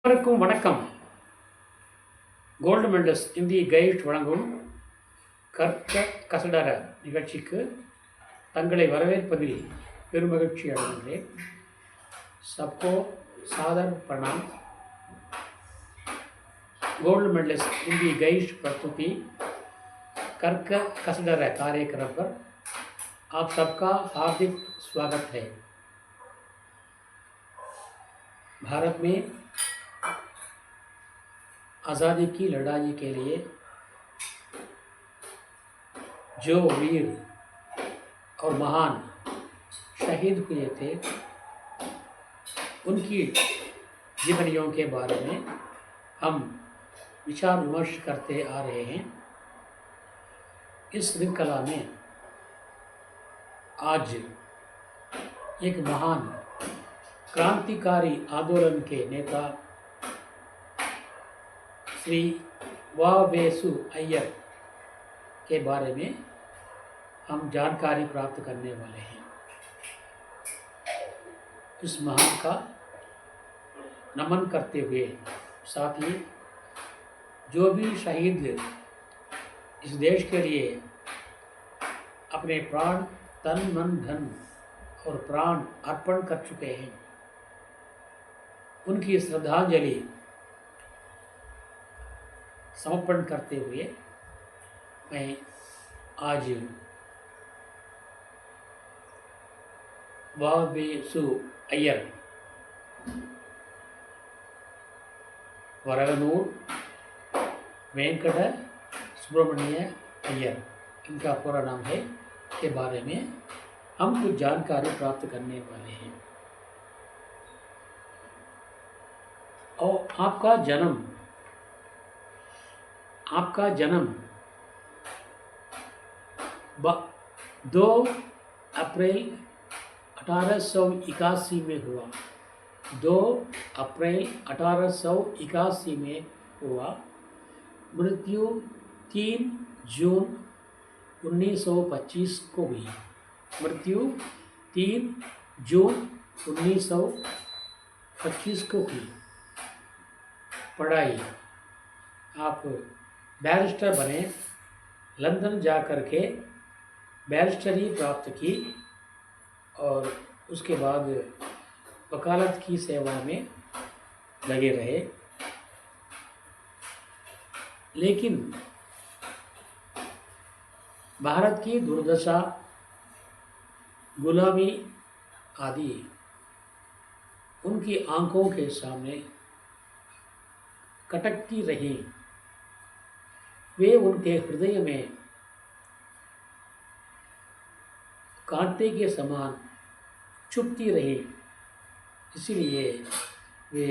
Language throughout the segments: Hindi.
அனைவருக்கும் வணக்கம். கோல்டு மெண்டல்ஸ் இந்திய கைட் வழங்கும் கற்க கசடர நிகழ்ச்சிக்கு தங்களை வரவேற்பதில் பெருமகிழ்ச்சி அடைகின்றேன். सबको सादर प्रणाम. गोल्ड मेडलिस्ट हिंदी गाइड प्रस्तुति कर्क कसडर कार्यक्रम पर आप सबका हार्दिक स्वागत है. भारत में आज़ादी की लड़ाई के लिए जो वीर और महान शहीद हुए थे, उनकी जीवनियों के बारे में हम विचार विमर्श करते आ रहे हैं. इस श्रृंखला में आज एक महान क्रांतिकारी आंदोलन के नेता श्री वावेसु अय्यर के बारे में हम जानकारी प्राप्त करने वाले हैं. इस महान का नमन करते हुए साथ ही जो भी शहीद इस देश के लिए अपने प्राण तन मन धन और प्राण अर्पण कर चुके हैं, उनकी श्रद्धांजलि समर्पण करते हुए मैं आज वावेसु अय्यर वरगनूर वेंकट सुब्रमण्य अय्यर, इनका पूरा नाम है, के बारे में हम कुछ जानकारी प्राप्त करने वाले हैं. और आपका जन्म 2 अप्रैल 1881 में हुआ. 2 अप्रैल 1881 में हुआ. मृत्यु 3 जून 1925 को हुई. मृत्यु 3 जून 1925 को हुई. पढ़ाई आप बैरिस्टर बने. लंदन जा कर के बैरिस्टरी प्राप्त की और उसके बाद वकालत की सेवा में लगे रहे. लेकिन भारत की दुर्दशा, गुलामी आदि उनकी आंखों के सामने कटकती रही. वे उनके हृदय में कांटे के समान चुभती रही. इसलिए वे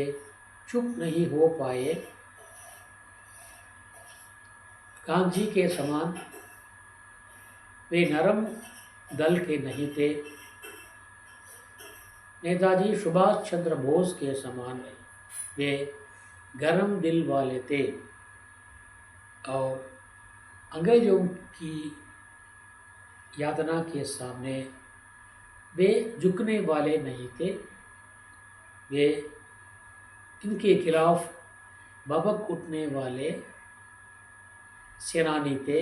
चुप नहीं हो पाए. गांधी के समान वे नरम दल के नहीं थे. नेताजी सुभाष चंद्र बोस के समान वे गरम दिल वाले थे और अंग्रेजों की यातना के सामने वे झुकने वाले नहीं थे. वे इनके खिलाफ भभक उठने वाले सेनानी थे,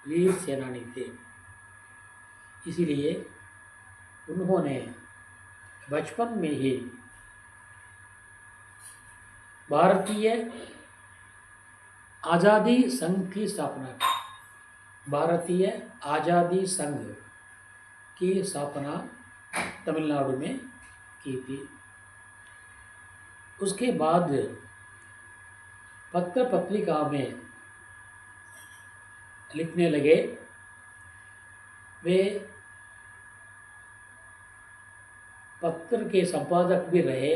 वीर सेनानी थे. इसीलिए उन्होंने बचपन में ही भारतीय आज़ादी संघ की स्थापना की. भारतीय आज़ादी संघ की स्थापना तमिलनाडु में की थी. उसके बाद पत्र पत्रिका में लिखने लगे. वे पत्र के संपादक भी रहे.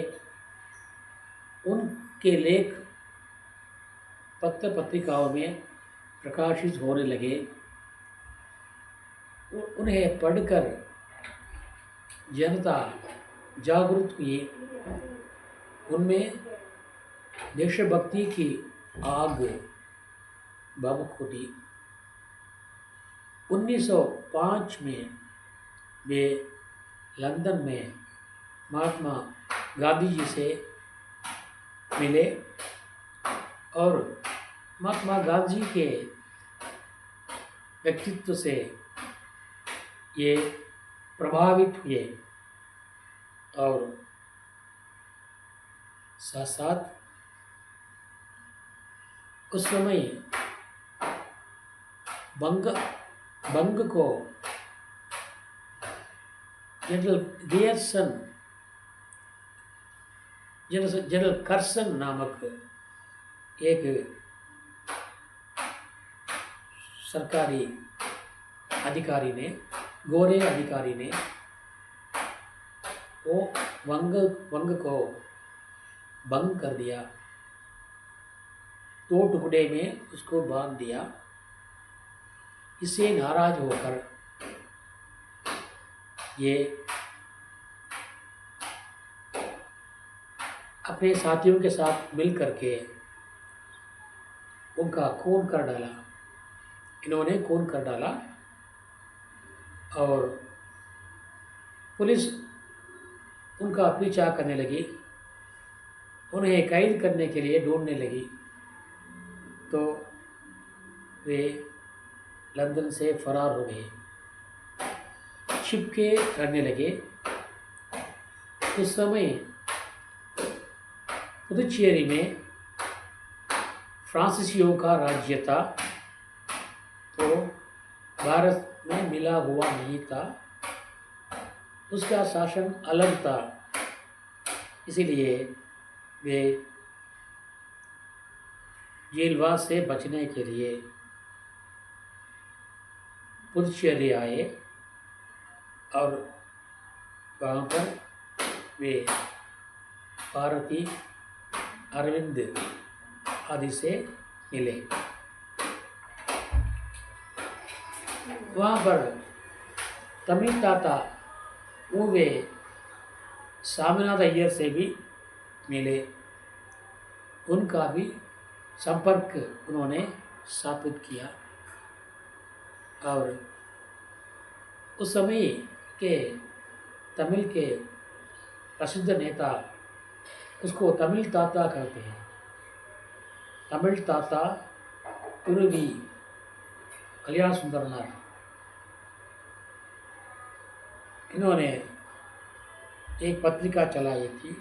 उनके लेख पत्र पत्रिकाओं में प्रकाशित होने लगे. उन्हें पढ़कर जनता जागरूक हुई. उनमें देशभक्ति की आग भभक उठी. 1905 में वे लंदन में महात्मा गांधी जी से मिले और महात्मा गांधी के व्यक्तित्व से ये प्रभावित हुए और साथ साथ उस समय बंग को जनरल कर्सन नामक एक सरकारी अधिकारी ने, गोरे अधिकारी ने वो वंग को भंग कर दिया, 2 टुकड़े में उसको बांध दिया। इससे नाराज होकर ये अपने साथियों के साथ मिल करके उनका खून कर डाला। इन्होंने खून कर डाला और पुलिस उनका पीछा करने लगी, उन्हें कैद करने के लिए ढूंढने लगी। तो वे लंदन से फरार हो गए, छिपके रहने लगे। उस समय पुदुचेरी में फ्रांसीसियों का राज्य था, तो भारत में मिला हुआ नहीं था, उसका शासन अलग था। इसीलिए वे जेलवास से बचने के लिए पुदुचेरी आए और वहाँ पर वे भारती अरविंद आदि से मिले। वहाँ पर तमिल ताता वे स्वामीनाथ अय्यर से भी मिले, उनका भी संपर्क उन्होंने स्थापित किया। और उस समय के तमिल के प्रसिद्ध नेता, उसको तमिल ताता कहते हैं, तमिल ताता तुरुवी कल्याण सुंदरनार, इन्होंने एक पत्रिका चलाई थी।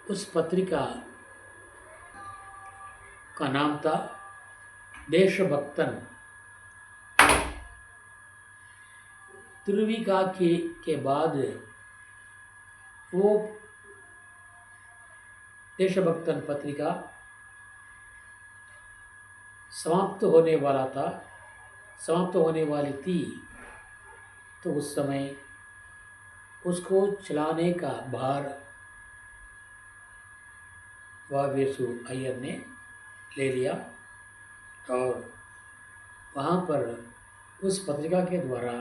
उस पत्रिका का नाम था देशभक्तन। तुरुविका के बाद वो देशभक्तन पत्रिका समाप्त होने वाला था, समाप्त होने वाली थी। तो उस समय उसको चलाने का भार वावेसु अय्यर ने ले लिया और वहाँ पर उस पत्रिका के द्वारा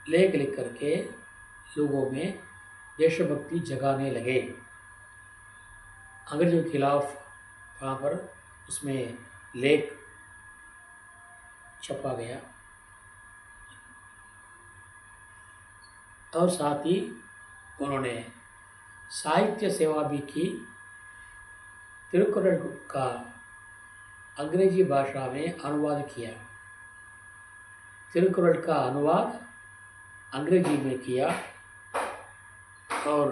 लेख लिख करके लोगों में देशभक्ति जगाने लगे। अंग्रेजों के खिलाफ वहाँ पर उसमें लेख छपा गया और साथ ही उन्होंने साहित्य सेवा भी की। तिरुकुरल का अंग्रेजी भाषा में अनुवाद किया, तिरुकुरल का अनुवाद अंग्रेजी में किया और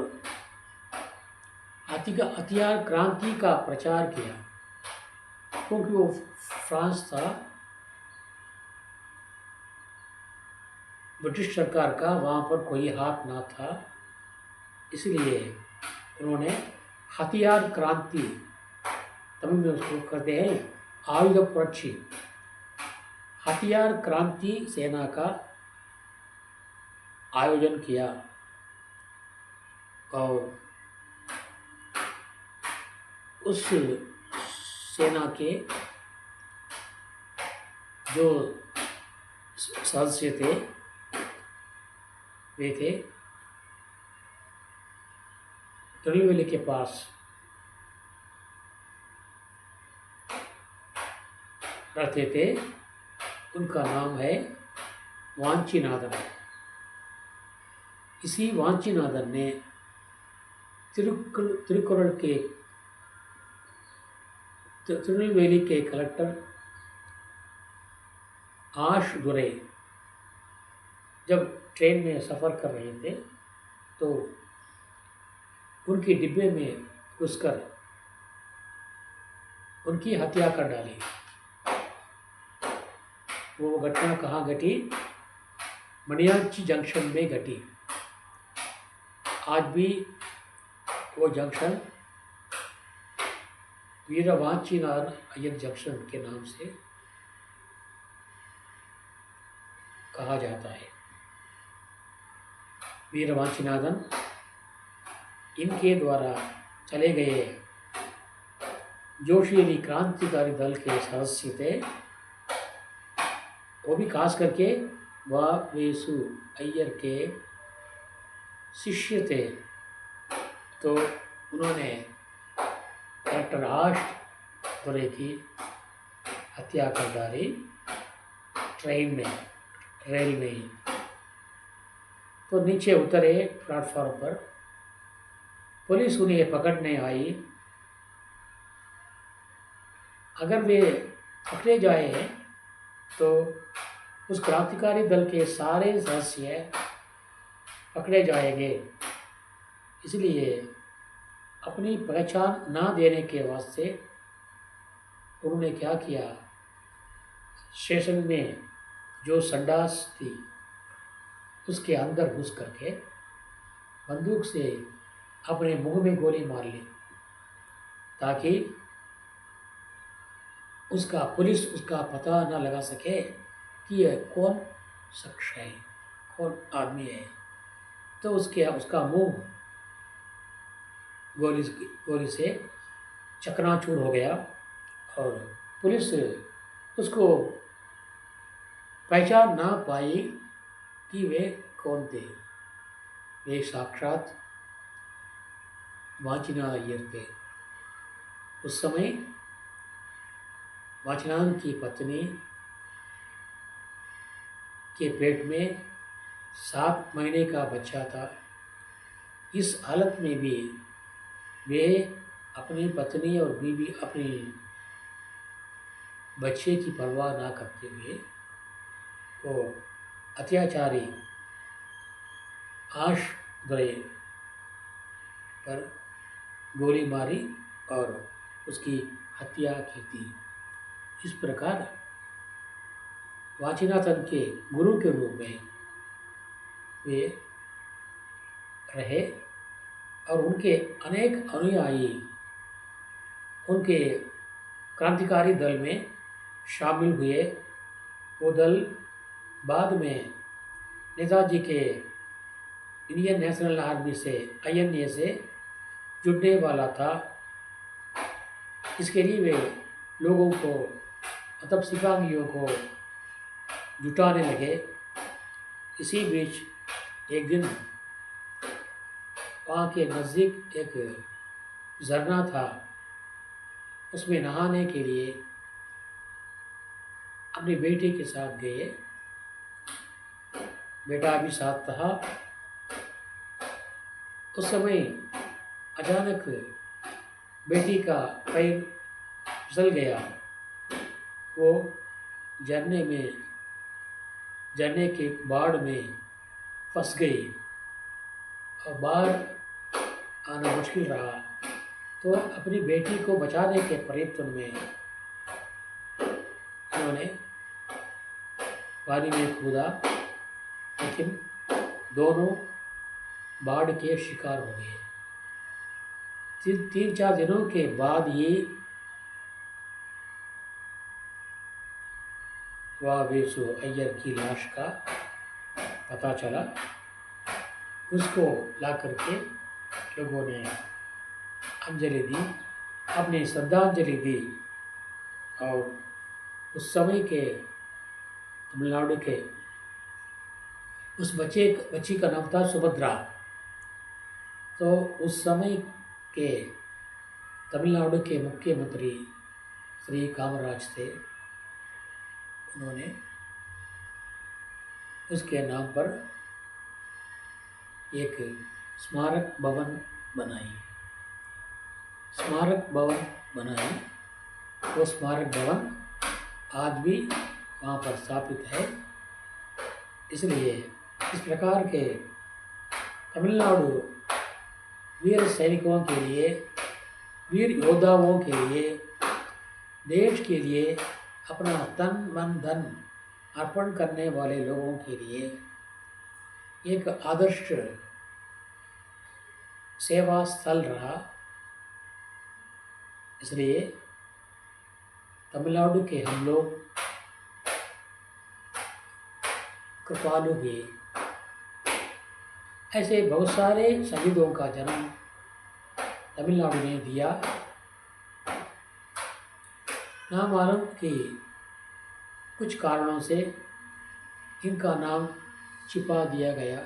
हथियार क्रांति का प्रचार किया, क्योंकि वो फ्रांस था, ब्रिटिश सरकार का वहाँ पर कोई हाथ ना था। इसलिए उन्होंने हथियार क्रांति, तमिल में उसको कहते हैं आयुध पुरच्छी, हथियार क्रांति सेना का आयोजन किया और उस सेना के जो सदस्य थे वे थे तिरुनेलवेली के पास रहते थे, उनका नाम है वांचीनाथन। इसी वांचीनाथन ने तिरुकुरल के तिरुनेलवेली के कलेक्टर आश दुरे जब ट्रेन में सफ़र कर रहे थे तो उनके डिब्बे में घुसकर उनकी हत्या कर डाली। वो घटना कहाँ घटी? मणियाची जंक्शन में घटी। आज भी वो जंक्शन वीरवांचीनाथ अय्यर जंक्शन के नाम से कहा जाता है। वीरवांचीनाथन इनके द्वारा चले गए जोशीली क्रांतिकारी दल के सदस्य थे। वो भी खास करके वावेसु अय्यर के शिष्य थे। तो उन्होंने कलेक्टर आश दुरे की हत्या कर डाली रेल में ही। तो नीचे उतरे प्लेटफॉर्म पर, पुलिस उन्हें पकड़ने आई। अगर वे पकड़े जाए हैं तो उस क्रांतिकारी दल के सारे सदस्य पकड़े जाएंगे। इसलिए अपनी पहचान ना देने के वास्ते उन्होंने क्या किया, स्टेशन में जो संडास थी उसके अंदर घुस करके बंदूक से अपने मुंह में गोली मार ली, ताकि पुलिस उसका पता न लगा सके कि यह कौन शख्स है, कौन आदमी है। तो उसका मुंह गोली से चकनाचूर हो गया और पुलिस उसको पहचान ना पाई कि वे कौन थे। वे साक्षात वांचीनाथ अय्यर थे। उस समय वांचीनाथ की पत्नी के पेट में 7 महीने का बच्चा था। इस हालत में भी वे अपनी पत्नी और बीवी अपने बच्चे की परवाह ना करते हुए वो अत्याचारी आश दुरे पर गोली मारी और उसकी हत्या की थी। इस प्रकार वांचीनाथन के गुरु के रूप में वे रहे और उनके अनेक अनुयायी उनके क्रांतिकारी दल में शामिल हुए। वो दल बाद में नेताजी के इंडियन नेशनल आर्मी से INA से जुड़ने वाला था। इसके लिए वे लोगों को मतलब सिपाहियों को जुटाने लगे। इसी बीच एक दिन वहाँ के नज़दीक एक झरना था, उसमें नहाने के लिए अपनी बेटी के साथ गए। बेटा भी साथ था। उस समय अचानक बेटी का पैर फिसल गया। वो झरने के बाढ़ में फंस गई और बाहर आना मुश्किल रहा। तो अपनी बेटी को बचाने के प्रयत्न में उन्होंने पानी में कूदा, लेकिन दोनों बाढ़ के शिकार हो गए। 3-4 दिनों के बाद ये वावेसु अय्यर की लाश का पता चला। उसको ला करके लोगों ने अंजलि दी, अपनी श्रद्धांजलि दी। और उस समय के तमिलनाडु के उस बच्ची का नाम था सुभद्रा। तो उस समय के तमिलनाडु के मुख्यमंत्री श्री कामराज थे। उन्होंने उसके नाम पर एक स्मारक भवन बनाई। स्मारक भवन बना है। वो स्मारक भवन आज भी वहाँ पर स्थापित है। इसलिए इस प्रकार के तमिलनाडु वीर सैनिकों के लिए, वीर योद्धाओं के लिए, देश के लिए अपना तन मन धन अर्पण करने वाले लोगों के लिए एक आदर्श सेवा स्थल रहा। इसलिए तमिलनाडु के हम लोग कृपालु भी। ऐसे बहुत सारे शहीदों का जन्म तमिलनाडु ने दिया। ना मालूम कि कुछ कारणों से इनका नाम छिपा दिया गया।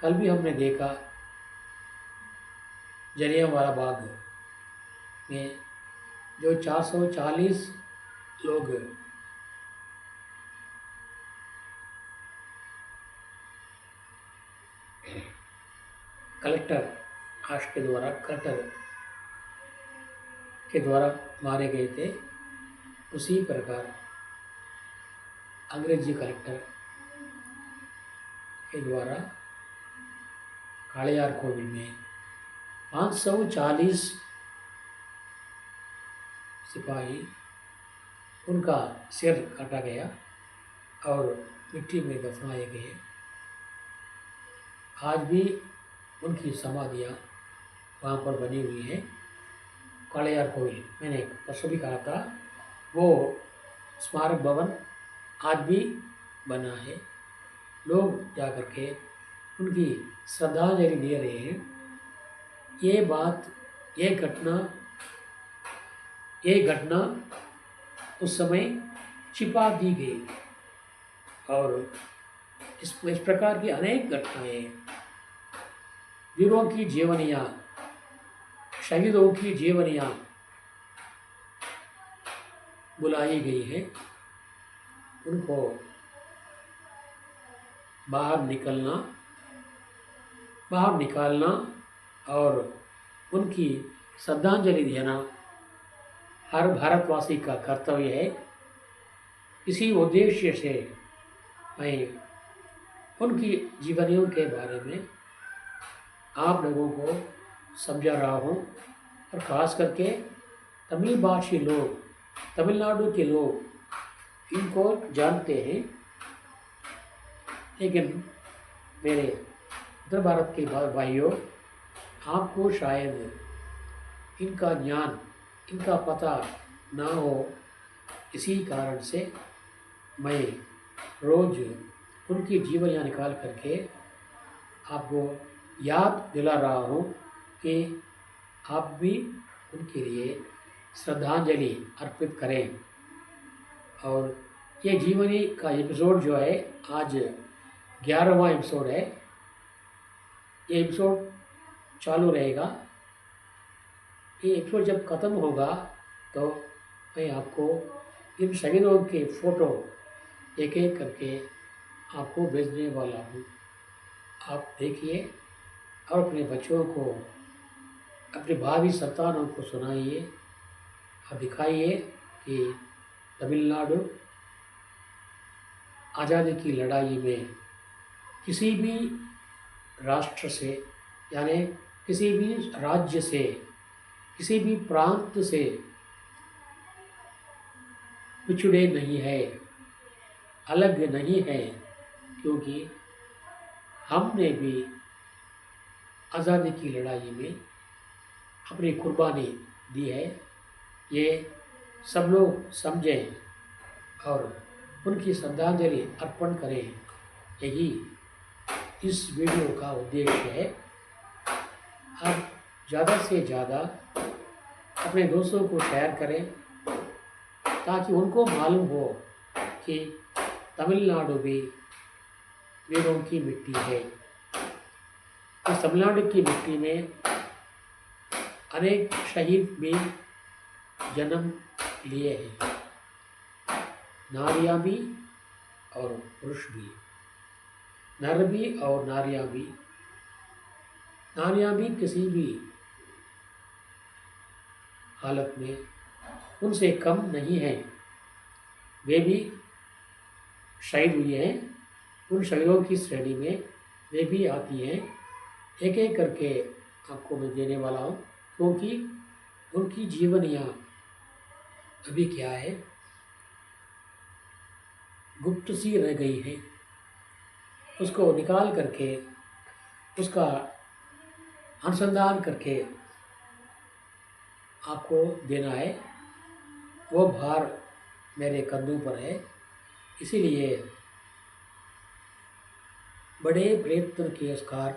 कल भी हमने देखा जलियांवाला बाग में जो 440 लोग कलेक्टर के द्वारा मारे गए थे, उसी प्रकार अंग्रेजी कलेक्टर के द्वारा कालियार कोविल में 540 सिपाही उनका सिर काटा गया और मिट्टी में दफनाए गए। आज भी उनकी समाधियाँ वहाँ पर बनी हुई हैं। कालियार कोविल, मैंने परसों भी कहा था, वो स्मारक भवन आज भी बना है। लोग जाकर के उनकी श्रद्धांजलि दे रहे हैं। ये घटना उस समय छिपा दी गई और इस प्रकार की अनेक घटनाएं, वीरों की जीवनियाँ, शहीदों की जीवनियाँ बुलाई गई हैं। उनको बाहर निकालना और उनकी श्रद्धांजलि देना हर भारतवासी का कर्तव्य है। इसी उद्देश्य से मैं उनकी जीवनियों के बारे में आप लोगों को समझा रहा हूँ और ख़ास करके तमिल भाषी लोग, तमिलनाडु के लोग इनको जानते हैं, लेकिन मेरे उत्तर भारत के भाइयों, आपको शायद इनका ज्ञान, इनका पता ना हो। इसी कारण से मैं रोज़ उनकी जीवनियाँ निकाल करके आपको याद दिला रहा हूँ कि आप भी उनके लिए श्रद्धांजलि अर्पित करें। और ये जीवनी का एपिसोड जो है आज 11वां एपिसोड है। ये एपिसोड चालू रहेगा। ये एपिसोड जब ख़त्म होगा तो मैं आपको इन शहीदों के फ़ोटो एक एक करके आपको भेजने वाला हूँ। आप देखिए और अपने बच्चों को, अपने भावी संतानों को सुनाइए और दिखाइए कि तमिलनाडु आज़ादी की लड़ाई में किसी भी राष्ट्र से, यानी किसी भी राज्य से, किसी भी प्रांत से पिछड़े नहीं है, अलग नहीं है, क्योंकि हमने भी आज़ादी की लड़ाई में अपनी कुर्बानी दी है। ये सब लोग समझें और उनकी श्रद्धांजलि अर्पण करें, यही इस वीडियो का उद्देश्य है। आप ज़्यादा से ज़्यादा अपने दोस्तों को शेयर करें ताकि उनको मालूम हो कि तमिलनाडु भी वीरों की मिट्टी है। इस तमिलनाडु की मिट्टी में अनेक शहीद भी जन्म लिए हैं, नारियाँ भी और पुरुष भी, नर भी और नारियाँ भी। नारियाँ भी किसी भी हालत में उनसे कम नहीं हैं। वे भी शहीद हुए हैं। उन शहीदों की श्रेणी में वे भी आती हैं। एक एक करके आपको मैं देने वाला हूँ, क्योंकि उनकी जीवनियाँ अभी क्या है, गुप्त सी रह गई है। उसको निकाल करके, उसका अनुसंधान करके आपको देना है। वो भार मेरे कंधों पर है। इसीलिए बड़े प्रयत्न के कारण,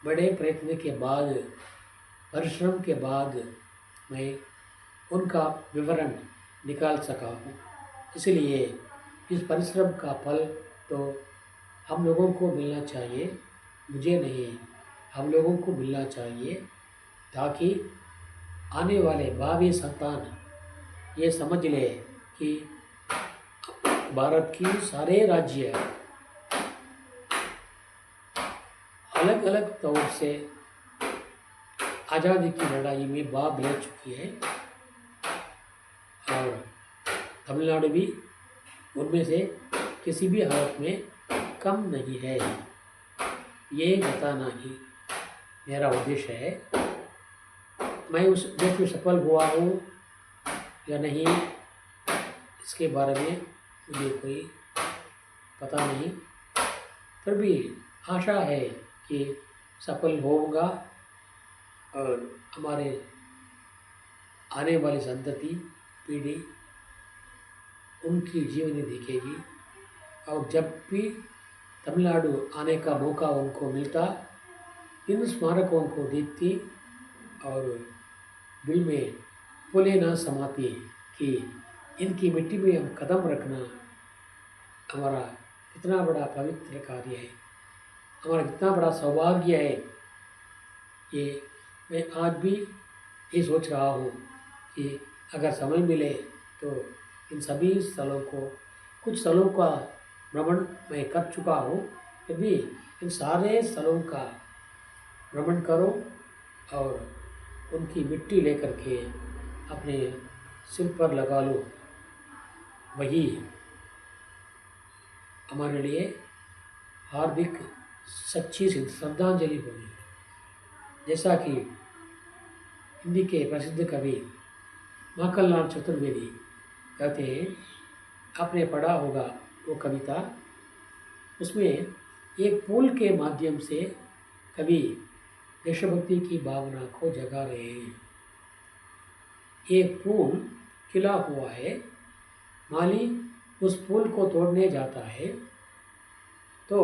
बड़े प्रयत्न के बाद, परिश्रम के बाद मैं उनका विवरण निकाल सका हूँ। इसलिए इस परिश्रम का फल तो हम लोगों को मिलना चाहिए, मुझे नहीं, हम लोगों को मिलना चाहिए, ताकि आने वाले भावी संतान ये समझ ले कि भारत की सारे राज्य अलग अलग तौर से आज़ादी की लड़ाई में भाग ले चुकी है, और तमिलनाडु भी उनमें से किसी भी हालत में कम नहीं है। ये बताना ही मेरा उद्देश्य है। मैं उस उद्देश्य में सफल हुआ हूँ या नहीं, इसके बारे में मुझे कोई पता नहीं, फिर भी आशा है कि सफल होऊंगा और हमारे आने वाली संतति पीढ़ी उनकी जीवनी देखेगी। और जब भी तमिलनाडु आने का मौका उनको मिलता, इन स्मारकों को देखती और दिल में फूले न समाती कि इनकी मिट्टी में हम कदम रखना हमारा कितना बड़ा पवित्र कार्य है, हमारा कितना बड़ा सौभाग्य है। ये मैं आज भी ये सोच रहा हूँ कि अगर समय मिले तो इन सभी स्थलों को, कुछ स्थलों का भ्रमण मैं कर चुका हूँ, फिर भी इन सारे स्थलों का भ्रमण करो और उनकी मिट्टी लेकर के अपने सिर पर लगा लो। वही हमारे लिए हार्दिक सच्ची श्रद्धांजलि होगी। जैसा कि हिंदी के प्रसिद्ध कवि माखनलाल चतुर्वेदी कहते हैं, आपने पढ़ा होगा वो कविता, उसमें एक पुल के माध्यम से कवि देशभक्ति की भावना को जगा रहे हैं। एक पुल खिला हुआ है, माली उस पुल को तोड़ने जाता है, तो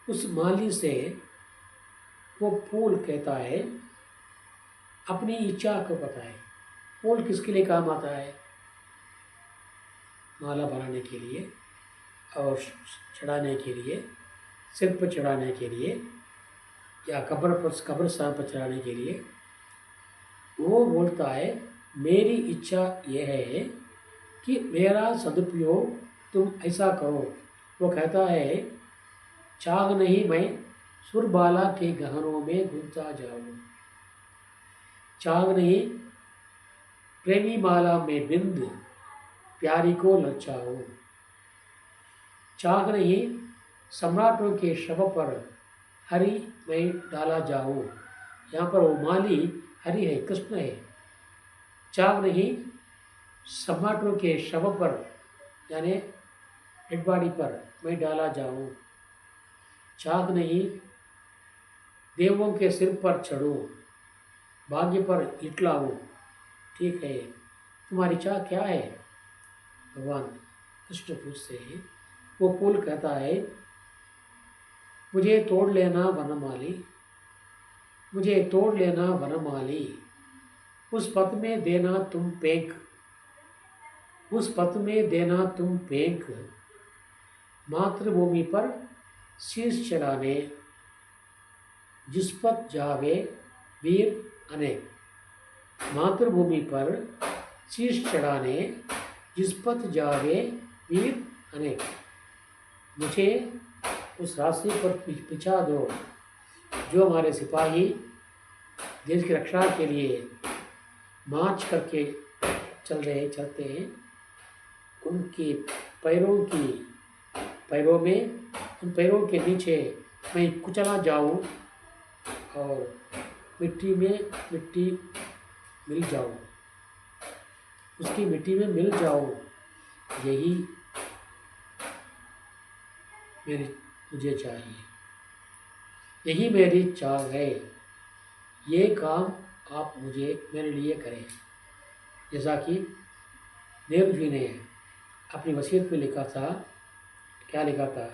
उस माली से वो पुल कहता है, अपनी इच्छा को बताए। पुल किसके लिए काम आता है? माला बनाने के लिए और चढ़ाने के लिए, सिर पर चढ़ाने के लिए या कब्रिस्तान पर चढ़ाने के लिए। वो बोलता है, मेरी इच्छा यह है कि मेरा सदुपयोग तुम ऐसा करो। वो कहता है, चाह नहीं मैं सुरबाला के गहनों में घुलता जाऊँ, चाह नहीं प्रेमी माला में बिंद प्यारी को ललचाऊं, चाह नहीं सम्राटों के शव पर हरि में डाला जाऊं। यहाँ पर वो माली हरि है, कृष्ण है। चाह नहीं सम्राटों के शव पर, यानी डेड बॉडी पर मैं डाला जाऊं। चाह नहीं देवों के सिर पर चढ़ूं, भाग्य पर इटलाऊं। ठीक है, तुम्हारी चाह क्या है? भगवान कृष्ण पूछते हैं। वो पुल कहता है, मुझे तोड़ लेना वनमाली, मुझे तोड़ लेना वनमाली, उस पथ में देना तुम पेंक, उस पथ में देना तुम पेंक, मातृभूमि पर शीश चढ़ाने जिस पथ जावे वीर अनेक। मातृभूमि पर शीश चढ़ाने जिस पथ जावे वीर अनेक। मुझे उस रास्ते पर पहुंचा दो जो हमारे सिपाही देश की रक्षा के लिए मार्च करके चलते हैं, उनके पैरों में, उन पैरों के नीचे मैं कुचला जाऊं और मिट्टी मिल जाऊं, उसकी मिट्टी में मिल जाऊं, यही मुझे चाहिए, यही मेरी चाह है। ये काम आप मेरे लिए करें। जैसा कि नेहरू जी ने अपनी वसीयत में लिखा था, क्या लिखा था?